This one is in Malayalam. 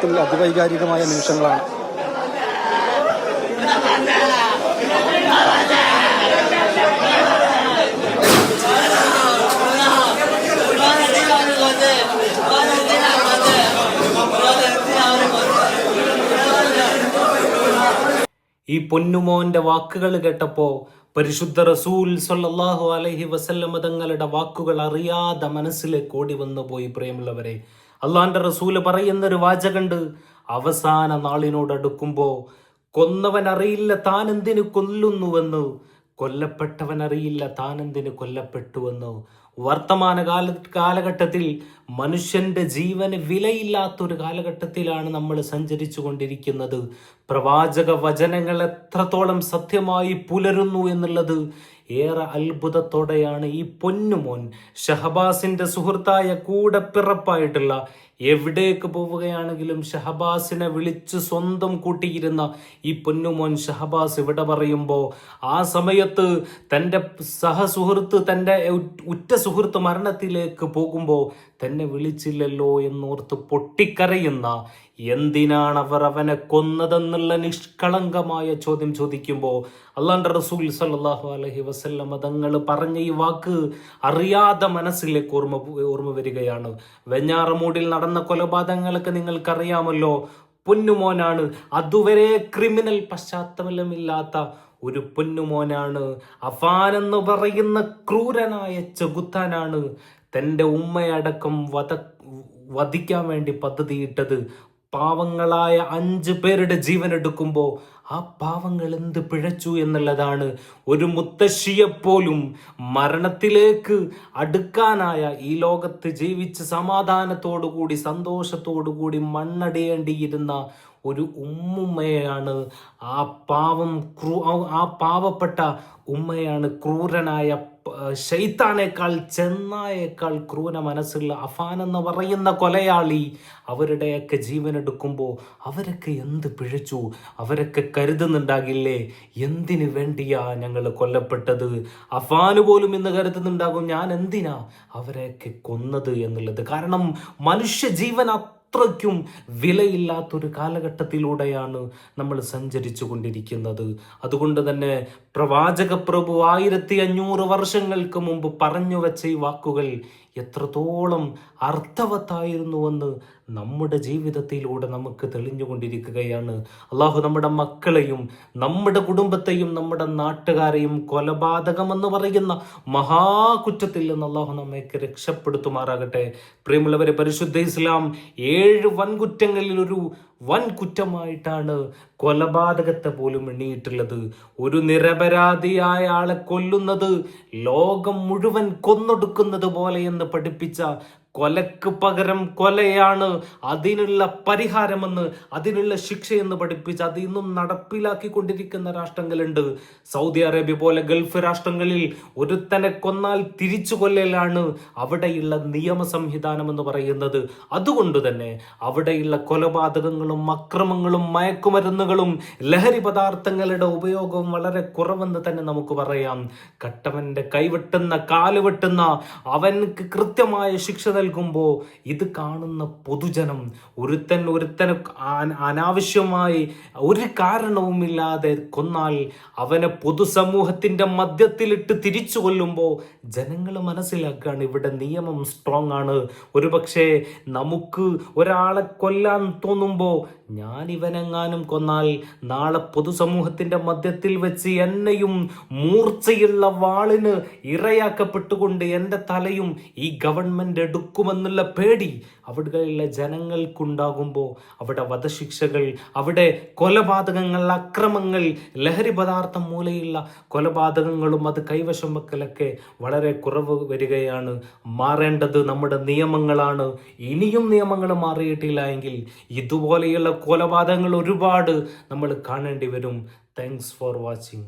ജീവിതത്തിൽ അതിവൈകാരികമായ നിമിഷങ്ങളാണ്. ഈ പൊന്നുമോന്റെ വാക്കുകൾ കേട്ടപ്പോ പരിശുദ്ധ റസൂൽ സ്വല്ലല്ലാഹു അലൈഹി വസല്ലം തങ്ങളുടെ വാക്കുകൾ അറിയാതെ മനസ്സിലേക്ക് ഓടി വന്നു പോയി. പ്രിയമുള്ളവരെ, അള്ളാന്റെ റസൂല് പറയുന്നൊരു വാചകണ്ട്, അവസാന നാളിനോടടുക്കുമ്പോ കൊന്നവൻ അറിയില്ല താൻ എന്തിനു കൊല്ലുന്നുവെന്ന്, കൊല്ലപ്പെട്ടവൻ അറിയില്ല താൻ എന്തിനു കൊല്ലപ്പെട്ടുവെന്ന്. വർത്തമാന കാലഘട്ടത്തിൽ മനുഷ്യന്റെ ജീവന് വിലയില്ലാത്തൊരു കാലഘട്ടത്തിലാണ് നമ്മൾ സഞ്ചരിച്ചു കൊണ്ടിരിക്കുന്നത്. പ്രവാചക വചനങ്ങൾ എത്രത്തോളം സത്യമായി പുലരുന്നു എന്നുള്ളത് ഏറെ അത്ഭുതത്തോടെയാണ് ഈ പൊന്നുമോൻ ഷഹബാസിന്റെ സുഹൃത്തായ കൂടെ പിറപ്പായിട്ടുള്ള, എവിടേക്ക് പോവുകയാണെങ്കിലും ഷഹബാസിനെ വിളിച്ച് സ്വന്തം കൂട്ടിയിരുന്ന ഈ പൊന്നുമോൻ ഷഹബാസ് ഇവിടെ പറയുമ്പോൾ, ആ സമയത്ത് തൻ്റെ സഹസുഹൃത്ത്, തൻ്റെ ഉറ്റ സുഹൃത്ത് മരണത്തിലേക്ക് പോകുമ്പോൾ തന്നെ വിളിച്ചില്ലല്ലോ എന്നോർത്ത് പൊട്ടിക്കരയുന്ന, എന്തിനാണ് അവർ അവനെ കൊന്നതെന്നുള്ള നിഷ്കളങ്കമായ ചോദ്യം ചോദിക്കുമ്പോൾ അള്ളാഹുവിന്റെ റസൂൽ സല്ലല്ലാഹു അലൈഹി വസല്ലം തങ്ങൾ പറഞ്ഞ ഈ വാക്ക് അറിയാതെ മനസ്സിലേക്ക് ഓർമ്മ വരികയാണ്. വെഞ്ഞാറമൂടിൽ നടന്ന കൊലപാതകങ്ങളൊക്കെ നിങ്ങൾക്കറിയാമല്ലോ. പൊന്നുമോനാണ്, അതുവരെ ക്രിമിനൽ പശ്ചാത്തലമില്ലാത്ത ഒരു പൊന്നുമോനാണ്. അഫാൻ എന്ന് പറയുന്ന ക്രൂരനായ ചെകുത്താനാണ് തൻ്റെ ഉമ്മയടക്കം വധിക്കാൻ വേണ്ടി പദ്ധതിയിട്ടത്. പാവങ്ങളായ 5 പേരുടെ ജീവൻ എടുക്കുമ്പോൾ ആ പാവങ്ങൾ എന്ത് പിഴച്ചു എന്നുള്ളതാണ്. ഒരു മുത്തശ്ശിയെപ്പോലും മരണത്തിലേക്ക് അടുക്കാനായ, ഈ ലോകത്ത് ജീവിച്ച് സമാധാനത്തോടുകൂടി സന്തോഷത്തോടുകൂടി മണ്ണടിയേണ്ടിയിരുന്ന ഒരു ഉമ്മുമ്മയാണ് ആ പാവപ്പെട്ട ഉമ്മയാണ് ക്രൂരനായ ശൈത്താനേക്കാൾ ചെന്നായേക്കാൾ ക്രൂര മനസ്സുള്ള അഫാൻ എന്ന് പറയുന്ന കൊലയാളി അവരുടെയൊക്കെ ജീവനെടുക്കുമ്പോൾ അവരൊക്കെ എന്ത് പിഴച്ചു? അവരൊക്കെ കരുതുന്നുണ്ടാകില്ലേ, എന്തിനു വേണ്ടിയാ ഞങ്ങൾ കൊല്ലപ്പെട്ടത്? അഫാന് പോലും ഇന്ന് കരുതുന്നുണ്ടാകും, ഞാൻ എന്തിനാ അവരെയൊക്കെ കൊന്നത് എന്നുള്ളത്. കാരണം മനുഷ്യ ജീവൻ അത്രയ്ക്കും വിലയില്ലാത്തൊരു കാലഘട്ടത്തിലൂടെയാണ് നമ്മൾ സഞ്ചരിച്ചു കൊണ്ടിരിക്കുന്നത്. അതുകൊണ്ട് തന്നെ പ്രവാചക പ്രഭു 1500 വർഷങ്ങൾക്ക് മുമ്പ് പറഞ്ഞു വെച്ച ഈ വാക്കുകൾ എത്രത്തോളം അർത്ഥവത്തായിരുന്നുവെന്ന് നമ്മുടെ ജീവിതത്തിലൂടെ നമുക്ക് തെളിഞ്ഞുകൊണ്ടിരിക്കുകയാണ്. അള്ളാഹു നമ്മുടെ മക്കളെയും നമ്മുടെ കുടുംബത്തെയും നമ്മുടെ നാട്ടുകാരെയും കൊലപാതകമെന്ന് പറയുന്ന മഹാകുറ്റത്തിൽ നിന്ന് അള്ളാഹു നമ്മയൊക്കെ രക്ഷപ്പെടുത്തുമാറാകട്ടെ. പ്രിയമുള്ളവരെ, പരിശുദ്ധ ഇസ്ലാം 7 വൻകുറ്റങ്ങളിൽ ഒരു വൻ കുറ്റമായിട്ടാണ് കൊലപാതകത്തെ പോലും എണ്ണിയിട്ടുള്ളത്. ഒരു നിരപരാധിയായ ആളെ കൊല്ലുന്നത് ലോകം മുഴുവൻ കൊന്നൊടുക്കുന്നത് പോലെ എന്ന് പഠിപ്പിച്ച, കൊലക്ക് പകരം കൊലയാണ് അതിനുള്ള പരിഹാരമെന്ന്, അതിനുള്ള ശിക്ഷയെന്ന് പഠിപ്പിച്ച് അത് ഇന്നും നടപ്പിലാക്കിക്കൊണ്ടിരിക്കുന്ന രാഷ്ട്രങ്ങളുണ്ട്. സൗദി അറേബ്യ പോലെ ഗൾഫ് രാഷ്ട്രങ്ങളിൽ ഒരുത്തനെ കൊന്നാൽ തിരിച്ചു കൊല്ലലാണ് അവിടെയുള്ള നിയമ സംവിധാനം എന്ന് പറയുന്നത്. അതുകൊണ്ട് തന്നെ അവിടെയുള്ള കൊലപാതകങ്ങളും അക്രമങ്ങളും മയക്കുമരുന്നുകളും ലഹരി പദാർത്ഥങ്ങളുടെ ഉപയോഗവും വളരെ കുറവെന്ന് തന്നെ നമുക്ക് പറയാം. കട്ടവന്റെ കൈവെട്ടുന്ന, കാല് വെട്ടുന്ന അവൻക്ക് കൃത്യമായ ശിക്ഷ നൽകുമ്പോൾ ഇത് കാണുന്ന പൊതുജനം ഒരുത്തനെ അനാവശ്യമായി ഒരു കാരണവുമില്ലാതെ കൊന്നാൽ അവനെ പൊതുസമൂഹത്തിന്റെ മധ്യത്തിലിട്ട് തിരിച്ചു കൊല്ലുമ്പോൾ ജനങ്ങൾ മനസ്സിലാക്കുകയാണ് ഇവിടെ നിയമം സ്ട്രോങ് ആണ്. ഒരുപക്ഷെ നമുക്ക് ഒരാളെ കൊല്ലാൻ തോന്നുമ്പോൾ ഞാൻ ഇവനെങ്ങാനും കൊന്നാൽ നാളെ പൊതുസമൂഹത്തിന്റെ മധ്യത്തിൽ വെച്ച് എന്നെയും മൂർച്ചയുള്ള വാളിന് ഇരയാക്കപ്പെട്ടുകൊണ്ട് എൻ്റെ തലയും ഈ ഗവൺമെന്റ് എടുക്കുമെന്നുള്ള പേടി അവിടെയുള്ള ജനങ്ങൾക്കുണ്ടാകുമ്പോൾ അവിടെ വധശിക്ഷകൾ, അവിടെ കൊലപാതകങ്ങൾ, അക്രമങ്ങൾ, ലഹരി പദാർത്ഥം മൂലയുള്ള കൊലപാതകങ്ങളും അത് കൈവശം വെക്കലൊക്കെ വളരെ കുറവ് വരികയാണ്. മാറേണ്ടത് നമ്മുടെ നിയമങ്ങളാണ്. ഇനിയും നിയമങ്ങൾ മാറിയിട്ടില്ല എങ്കിൽ ഇതുപോലെയുള്ള കൊലപാതകങ്ങൾ ഒരുപാട് നമ്മൾ കാണേണ്ടി വരും. Thanks for watching.